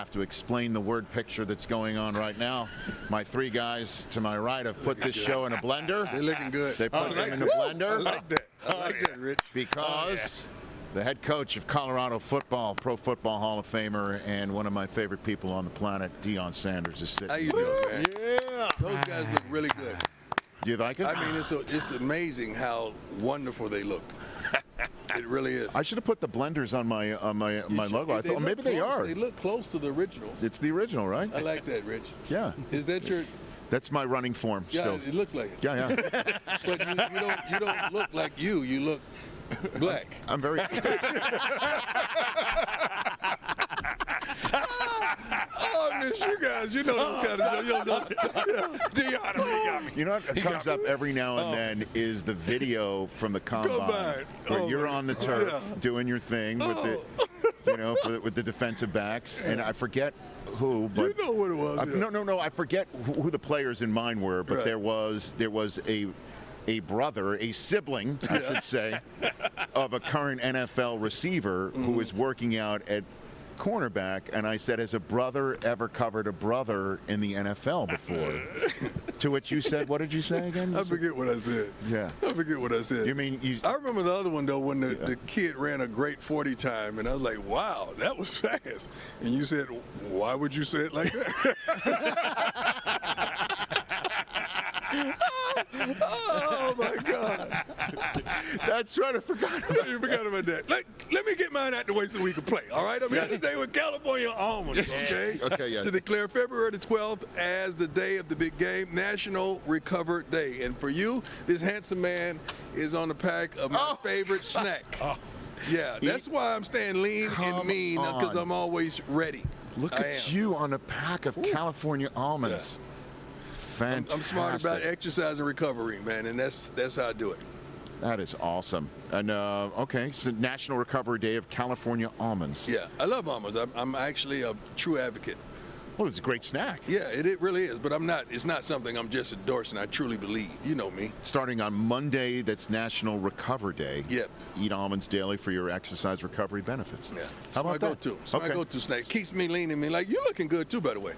have to explain the word picture that's going on right now. My three guys to my right have put this show in a blender. They're looking good. They put them in the blender. I like that. I like that, Rich. Because the head coach of Colorado football, Pro Football Hall of Famer, and one of my favorite people on the planet, Deion Sanders, is sitting. How you doing, man? Yeah. Those guys look really good. Do you like it? I mean, it's amazing how wonderful they look. It really is. I should have put the blenders on my logo. I thought maybe they are. They look close to the originals. It's the original, right? I like that, Rich. Yeah. Is that your? That's my running form Yeah, still. it looks like it. Yeah. But you don't look like you. You look black. I'm very. Oh, I miss you guys. You know those kind of Deion, You know what comes up every now and then is the video from the combine where you're on the turf doing your thing with the, with the defensive backs, and I forget who, but you know what it was. No, I forget who the players in mind were, but there was a brother, a sibling, I should say, of a current NFL receiver who was working out at cornerback, and I said, has a brother ever covered a brother in the NFL before? To which you said, what did you say again? I forget what I said. Yeah. I forget what I said. You mean you? I remember the other one, though, when the kid ran a great 40 time, and I was like, wow, that was fast. And you said, why would you say it like that? Oh, my God. That's right. I forgot. You forgot about that. Let me get mine out the way so we can play, all right? I'm here today with California Almonds, okay? Okay, yeah. To declare February the 12th as the day of the big game, National Recover Day. And for you, this handsome man is on the pack of my favorite snack. Yeah, that's why I'm staying lean and mean, because I'm always ready. Look at you on a pack of California almonds. Fantastic. I'm smart about exercise and recovery, man, and that's how I do it. That is awesome. And okay, so National Recovery Day of California almonds. Yeah, I love almonds. I'm actually a true advocate. Well, it's a great snack. Yeah, it really is. But it's not something I'm just endorsing. I truly believe. You know me. Starting on Monday, that's National Recover Day. Yep. Eat almonds daily for your exercise recovery benefits. Yeah. How about that? It's my go-to snack. Keeps me lean and me like, you're looking good too, by the way.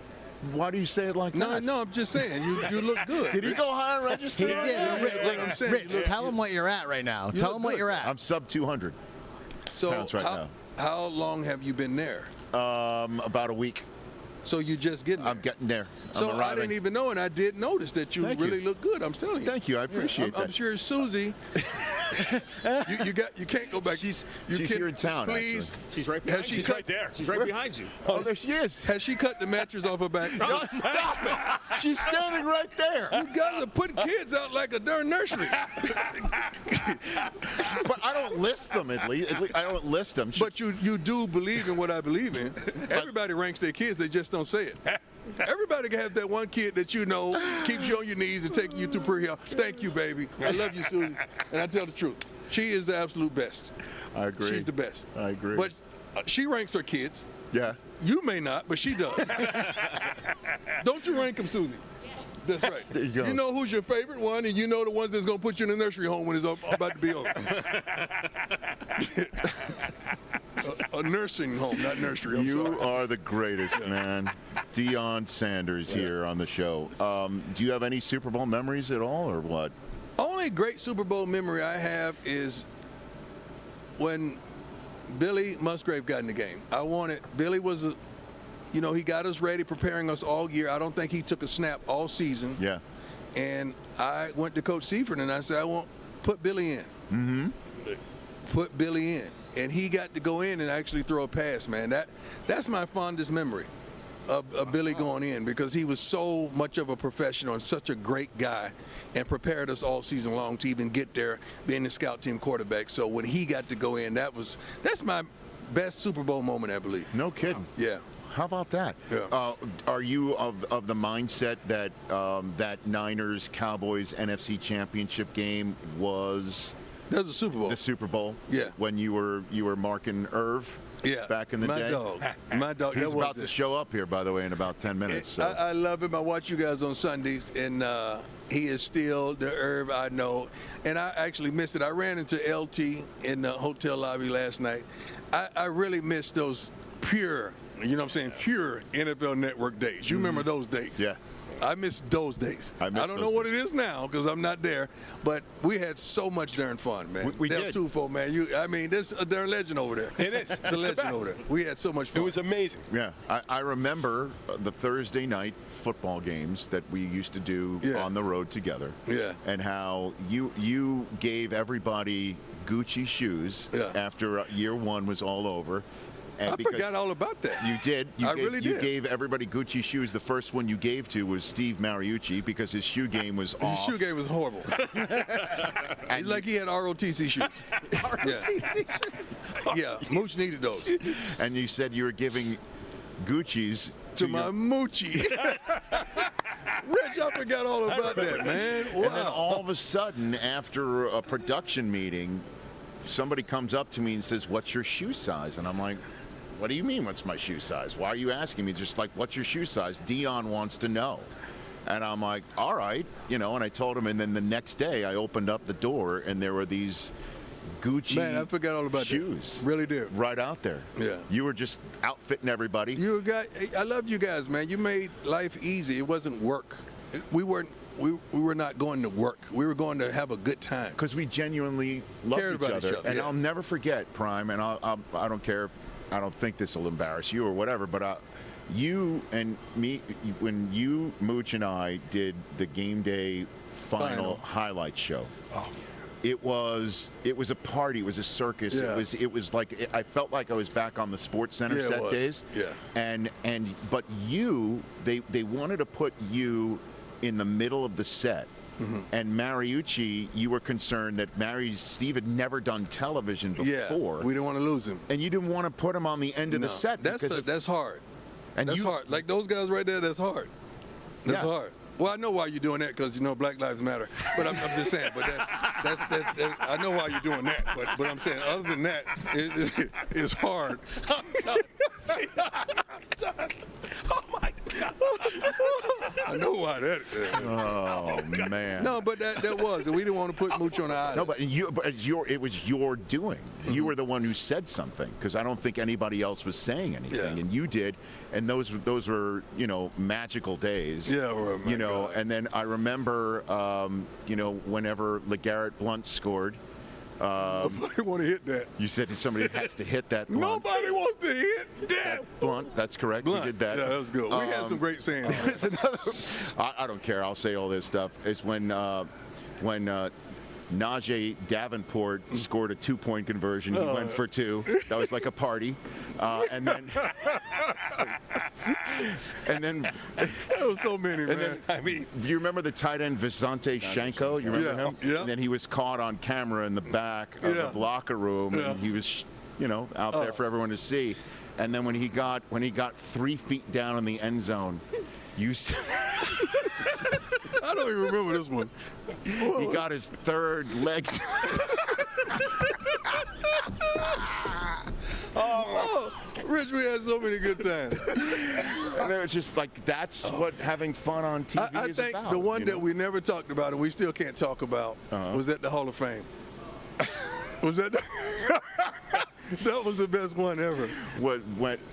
Why do you say it like that? No, I'm just saying. You look good. Did he go higher register? He did. I'm saying, Rich, tell him what you're at right now. Tell him what you're at. I'm sub 200 pounds right now. How long have you been there? About a week. So you just getting there? I'm getting there. So I didn't even know, and I did notice that you really look good. I'm telling you. Thank you. I appreciate that. I'm sure Susie. you can't go back. She's here in town. Please. Actually. She's right behind you. She's right there. She's right behind you. Oh, there she is. Has she cut the mattress off her back? No, stop it. She's standing right there. You guys are putting kids out like a darn nursery. But I don't list them, at least. I don't list them. But you do believe in what I believe in. Everybody ranks their kids. They just don't say it. Everybody can have that one kid that you know keeps you on your knees and taking you to pre-health. Thank you, baby. I love you, Susie. And I tell the truth. She is the absolute best. I agree. She's the best. I agree. But she ranks her kids. Yeah. You may not, but she does. Don't you rank them, Susie? That's right. There you go. You know who's your favorite one, and you know the ones that's going to put you in a nursery home when it's about to be over. A nursing home, not nursery. I'm You sorry. are the greatest, man. Deion Sanders here on the show. Do you have any Super Bowl memories at all, or what? Only great Super Bowl memory I have is when Billy Musgrave got in the game. Billy was he got us ready, preparing us all year. I don't think he took a snap all season. Yeah. And I went to Coach Seifert and I said, I want put Billy in. Mm-hmm. Put Billy in. And he got to go in and actually throw a pass, man. That's my fondest memory of Billy going in, because he was so much of a professional and such a great guy and prepared us all season long to even get there, being the scout team quarterback. So when he got to go in, that's my best Super Bowl moment, I believe. No kidding. Yeah. How about that? Yeah. Are you of the mindset that that Niners-Cowboys NFC Championship game was That was a Super Bowl. the Super Bowl? Yeah. When you were marking Irv? Yeah. Back in the day? My dog. He's that about was to it. show up here, by the way, in about 10 minutes. So. I love him. I watch you guys on Sundays, and he is still the Irv I know. And I actually missed it. I ran into LT in the hotel lobby last night. I really missed those pure you know what I'm saying, pure NFL Network days. You remember those days? Yeah. I miss those days. I don't know what it is now because I'm not there, but we had so much darn fun, man. We Del did. Tufo, man. There's a darn legend over there. It is. It's a legend over there. We had so much fun. It was amazing. Yeah, I remember the Thursday night football games that we used to do on the road together. Yeah. And how you gave everybody Gucci shoes after year one was all over. And I forgot all about that. You did. I really did. You gave everybody Gucci shoes. The first one you gave to was Steve Mariucci because his shoe game was off. His shoe game was horrible. It's like he had ROTC shoes. ROTC shoes. Yeah, Mooch needed those. And you said you were giving Gucci's to my Moochie. Rich, I forgot all about that, man. Wow. And then all of a sudden, after a production meeting, somebody comes up to me and says, "What's your shoe size?" And I'm like, "What do you mean, what's my shoe size? Why are you asking me?" Just like, "What's your shoe size?" Deion wants to know. And I'm like, "All right," and I told him. And then the next day, I opened up the door, and there were these Gucci I forgot all about shoes. That. Really did. Right out there. Yeah. You were just outfitting everybody. I love you guys, man. You made life easy. It wasn't work. We were not going to work. We were going to have a good time. Because we genuinely loved each other. And I'll never forget, Prime, and I don't care. I don't think this will embarrass you or whatever, but you and me, when you, Mooch, and I did the game day final highlight show. Oh. It was a party. It was a circus. Yeah. It was like I felt like I was back on the Sports Center set days. Yeah. But they wanted to put you in the middle of the set. Mm-hmm. And Mariucci, you were concerned that Steve had never done television before. Yeah, we didn't want to lose him. And you didn't want to put him on the end of the set. That's hard. And that's hard. Like those guys right there, that's hard. That's hard. Well, I know why you're doing that because, Black Lives Matter. But I'm just saying, but that's I know why you're doing that. But I'm saying, other than that, it's hard. I'm done. I'm done. Oh, my God. I know why that is. Oh, man. No, but that was. And we didn't want to put Mooch on the island. No, but it was your doing. Mm-hmm. You were the one who said something because I don't think anybody else was saying anything. Yeah. And you did. And those were, magical days. Yeah, God. And then I remember, whenever LeGarrette Blount scored. Nobody want to hit that. You said somebody has to hit that Blount. Nobody wants to hit that. Blount, that's correct. Blount. We did that. Yeah, that was good. We had some great sayings. There's another. I don't care. I'll say all this stuff. It's when Najee Davenport scored a 2-point conversion. He went for 2. That was like a party. And then there was so many, man. Do you remember the tight end Visante Shanko? You remember him? Yeah. And then he was caught on camera in the back of the locker room, and he was, out there for everyone to see. And then when he got 3 feet down in the end zone, you said. I don't even remember this one. He got his third leg. Rich, we had so many good times. And it was just like, that's what having fun on TV is about. I think the one that we never talked about and we still can't talk about was at the Hall of Fame. Was that that was the best one ever.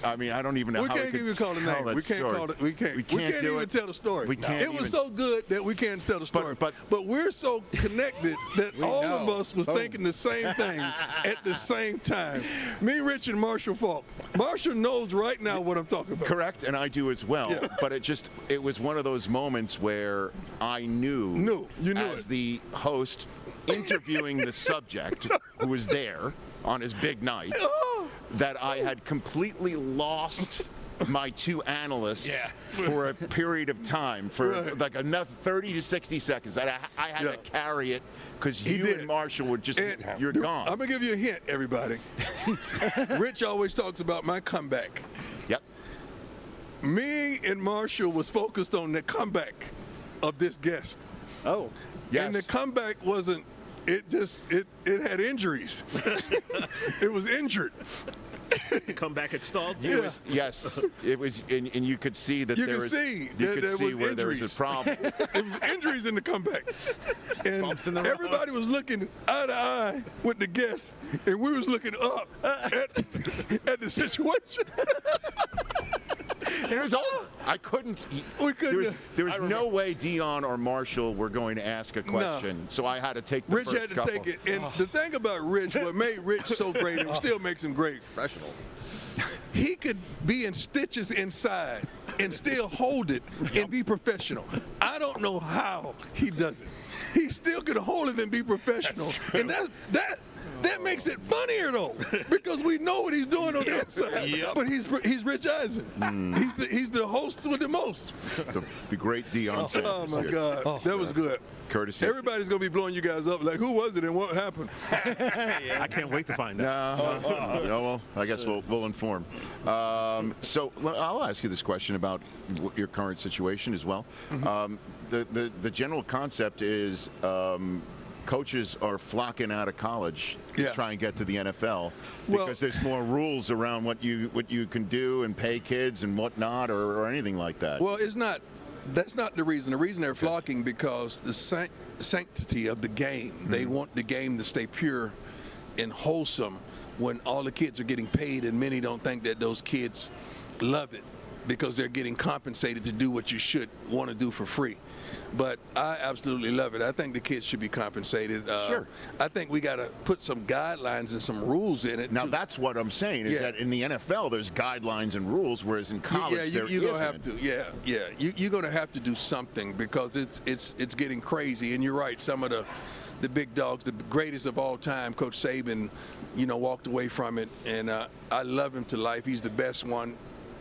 I mean, I don't even know we how can't even call the name. We can't call it. We can't even tell the story. It was so good that we can't tell the story. But we're so connected that all of us was thinking the same thing at the same time. Me, Rich, and Marshall Falk. Marshall knows right now what I'm talking about. Correct, and I do as well. Yeah. But it was one of those moments where I knew as the host interviewing the subject who was there on his big night that I had completely lost my 2 analysts for a period of time, for like enough 30 to 60 seconds. I had to carry it because you and Marshall were just, you're gone. I'm going to give you a hint, everybody. Rich always talks about my comeback. Yep. Me and Marshall was focused on the comeback of this guest. Oh. Yes. And the comeback wasn't, it had injuries. It was injured. Comeback had stalled. It was, yes, it was, and you could see that You there could was, see you that could there see was where there was injuries. a problem. It was injuries in the comeback. And Bumps in the road. everybody was looking eye to eye with the guests, and we was looking up at the situation. There was I couldn't. We couldn't. There was no way Deion or Marshall were going to ask a question, so I had to take the Rich first had to couple. take it. And the thing about Rich, what made Rich so great and still makes him great, Professional. he could be in stitches inside and still hold it and be professional. I don't know how he does it. He still could hold it and be professional. And that makes it funnier though, because we know what he's doing on the outside. Yep. But he's Rich Eisen. He's the host with the most. The great Deion Sanders. Oh my God, that was good. Courtesy. Everybody's gonna be blowing you guys up. Like, who was it and what happened? I can't wait to find out. No, well, I guess we'll inform. So I'll ask you this question about your current situation as well. The general concept is coaches are flocking out of college to Yeah. try and get to the NFL Well- because there's more rules around what you can do and pay kids and whatnot or anything like that. Well, it's not. That's not the reason. The reason they're flocking because the sanctity of the game. They want the game to stay pure and wholesome when all the kids are getting paid, and many don't think that those kids love it because they're getting compensated to do what you should want to do for free. But I absolutely love it. I think the kids should be compensated. Sure. I think we got to put some guidelines and some rules in it. Now that's what I'm saying is Yeah. that in the NFL there's guidelines and rules, whereas in college you're gonna have isn't. to. You're gonna have to do something because it's getting crazy. And you're right. Some of the big dogs, the greatest of all time, Coach Saban, walked away from it, and I love him to life. He's the best one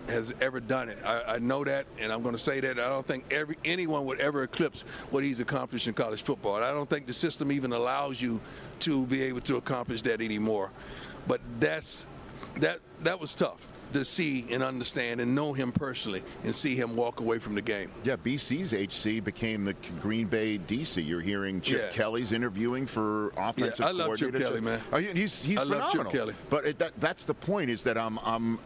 has ever done it. I know that, and I'm going to say that. I don't think anyone would ever eclipse what he's accomplished in college football. And I don't think the system even allows you to be able to accomplish that anymore. But that was tough to see and understand and know him personally and see him walk away from the game. Yeah, BC's HC became the Green Bay DC. You're hearing Chip Yeah. Kelly's interviewing for offensive I love Chip coordinator. Kelly, man. Oh, he's I phenomenal. love Chip Kelly. But that's the point is that I'm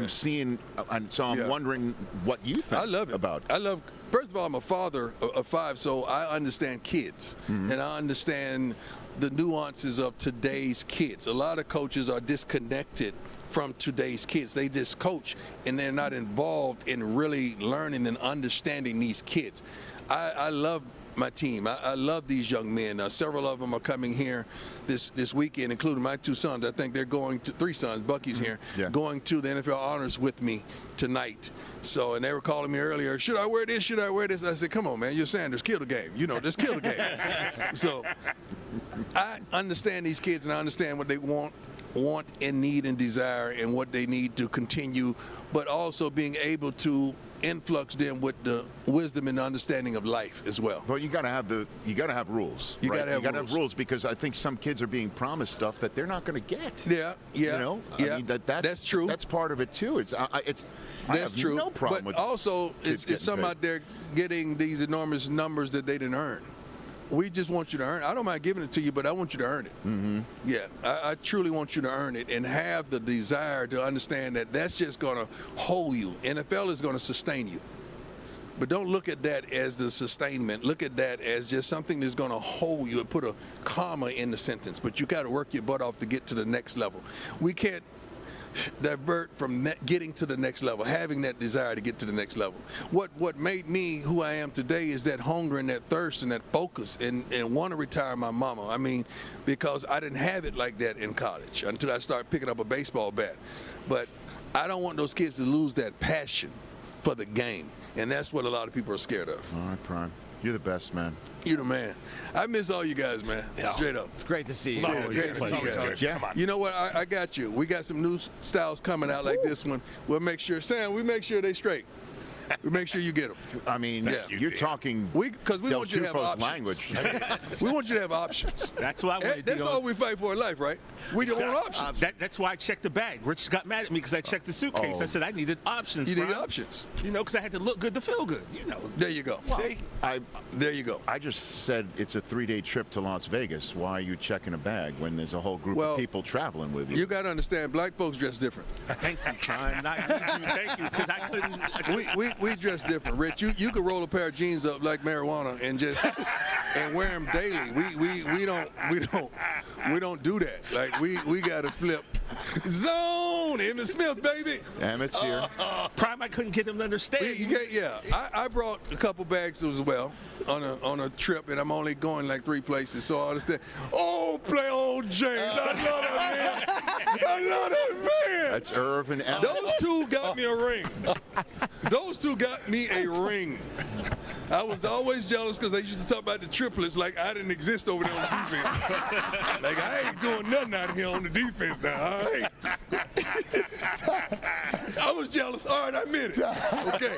seeing, and so I'm Yeah. wondering what you think I love it. about. First of all, I'm a father of 5, so I understand kids, and I understand the nuances of today's kids. A lot of coaches are disconnected from today's kids. They just coach, and they're not involved in really learning and understanding these kids. I love my team. I love these young men. Several of them are coming here this weekend, including my 2 sons. I think they're going to 3 sons. Bucky's here, Yeah. going to the NFL Honors with me tonight. So, and they were calling me earlier, should I wear this? Should I wear this? I said, come on, man, you're Sanders, kill the game. Just kill the game. So I understand these kids, and I understand what they want and need and desire and what they need to continue, but also being able to influx them with the wisdom and understanding of life as well. But you got to have rules. You right? gotta have You got to have rules. rules because I think some kids are being promised stuff that they're not going to get. Yeah. I mean, that's true. That's part of it too. I That's have true. no problem but with also, kids it's some getting out there getting these enormous numbers that they didn't earn. We just want you to earn. I don't mind giving it to you, but I want you to earn it. Mm-hmm. Yeah, I truly want you to earn it and have the desire to understand that that's just going to hold you. NFL is going to sustain you. But don't look at that as the sustainment. Look at that as just something that's going to hold you and put a comma in the sentence. But you got to work your butt off to get to the next level. We can't divert from getting to the next level, having that desire to get to the next level. What made me who I am today is that hunger and that thirst and that focus and want to retire my mama. I mean, because I didn't have it like that in college until I started picking up a baseball bat. But I don't want those kids to lose that passion for the game. And that's what a lot of people are scared of. All right, Prime. You're the best, man. You're the man. I miss all you guys, man. Yeah. Straight up. It's great to see you. Always Great a to see you pleasure. guys. Yeah. Come on. You know what? I got you. We got some new styles coming out like this one. We'll make sure, Sam, we make sure they straight. We make sure you get them. I mean, Yeah. you're talking Because we Del want you to have Chufo's options. language. We want you to have options. That's why I wanted That's Deion. all we fight for in life, right? We don't want options. That's why I checked the bag. Rich got mad at me because I checked the suitcase. Oh. I said I needed options. You need Brian. options. You know, because I had to look good to feel good. You know. There you go. See? There you go. I just said it's a 3-day trip to Las Vegas. Why are you checking a bag when there's a whole group Well, of people traveling with you? You got to understand, black folks dress different. Thank you, Brian. Thank you, because I couldn't. We dress different, Rich. You could roll a pair of jeans up like marijuana and just and wear them daily. We don't do that. Like we got to flip zone. Emmett Smith, baby. Emmett's here. Prime, I couldn't get him to understand. You can't, yeah. I brought a couple bags as well on a trip, and I'm only going like 3 places, so I understand. Oh, play on James. I love that man. I love that man. That's Irv and Emmett. Those two got me a ring. Those two got me a ring. I was always jealous because they used to talk about the triplets like I didn't exist over there on defense. Like I ain't doing nothing out here on the defense now. All right. I was jealous. All right, I admit it. Okay.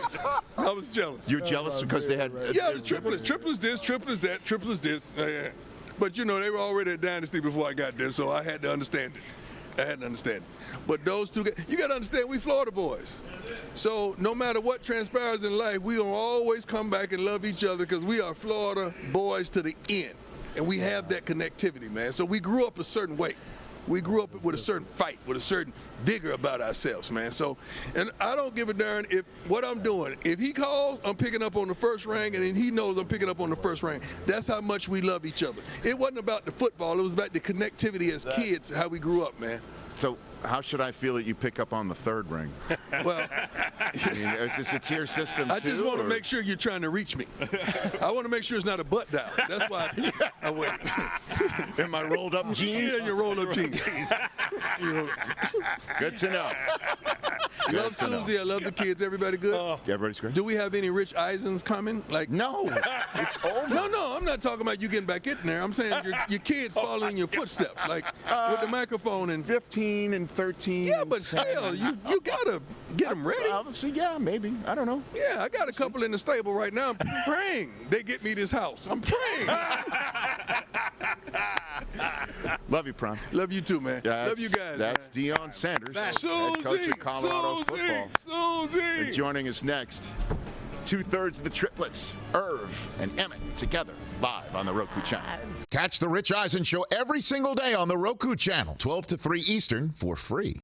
I was jealous. You're jealous because they had. Yeah, the triplets. Triplets this, triplets that, triplets this. Yeah. But you know, they were already a dynasty before I got there, so I had to understand it. I had to understand it. But those two, you got to understand, we Florida boys. So no matter what transpires in life, we gonna always come back and love each other because we are Florida boys to the end. And we have that connectivity, man. So we grew up a certain way. We grew up with a certain fight, with a certain vigor about ourselves, man. So, and I don't give a darn if what I'm doing. If he calls, I'm picking up on the first ring, and then he knows I'm picking up on the first ring. That's how much we love each other. It wasn't about the football. It was about the connectivity as kids, how we grew up, man. So how should I feel that you pick up on the third ring? Well, I mean, is this a tier system I just too, want to or- make sure you're trying to reach me. I want to make sure it's not a butt dial. That's why I wait. in my rolled up jeans? Yeah, you roll up jeans. Good to know. Good Love to know. Susie. I love the kids. Everybody good? Everybody's great? Do we have any Rich Eisens coming? Like No, it's over. No, I'm not talking about you getting back in there. I'm saying your kids following your footsteps, like with the microphone and. 15 and 13. Yeah, and but 10. still, you gotta get them ready. Obviously, yeah, maybe. I don't know. Yeah, I got a couple in the stable right now. I'm praying they get me this house. I'm praying. Love you, Prime. Love you too, man. Love you guys. That's man. Deion Sanders, head coach Susie, of Colorado football. Susie. And joining us next, 2/3 of the triplets, Irv and Emmett, together live on the Roku channel. Catch the Rich Eisen Show every single day on the Roku channel, 12 to 3 Eastern, for free.